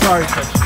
Sorry, coach.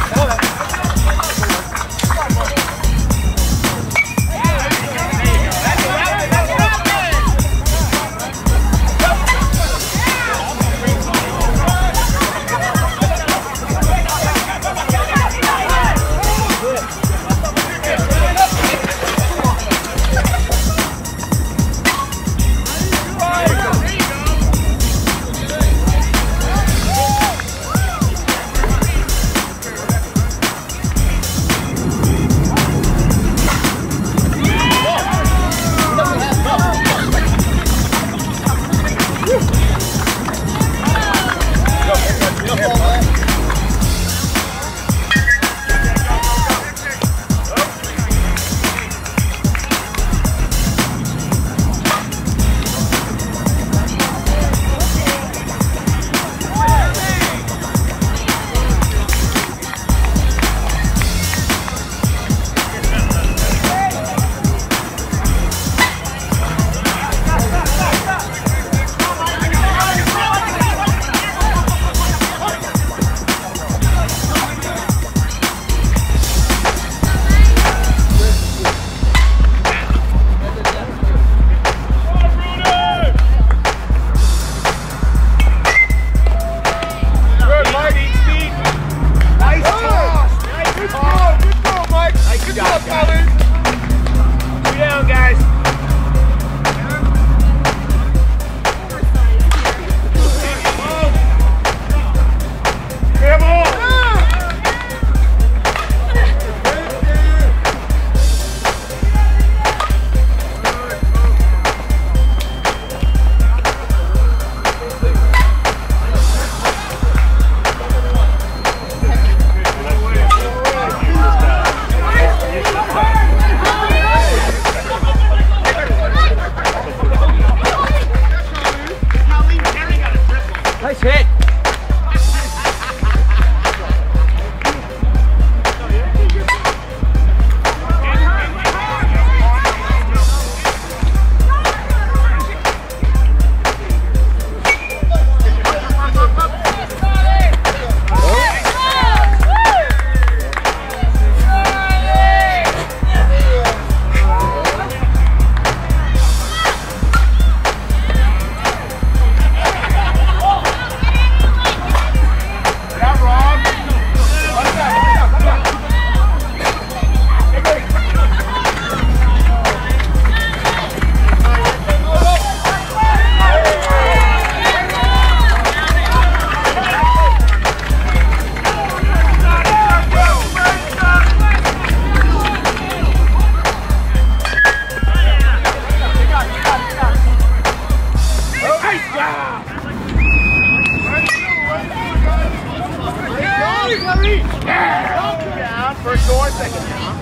First door, second down.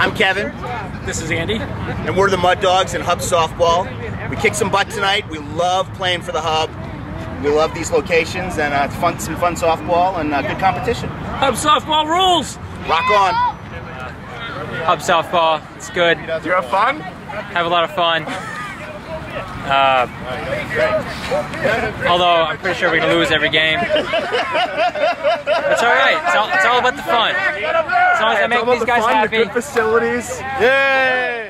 I'm Kevin. This is Andy. And we're the Mud Dogs in Hub Softball. We kicked some butt tonight. We love playing for the Hub. We love these locations and some fun softball and good competition. Hub Softball rules! Rock on. Hub Softball, it's good. You have fun? Have a lot of fun. Although I'm pretty sure we're gonna lose every game. It's all right. It's all about the fun. As long as I make these guys happy. The good facilities. Yay!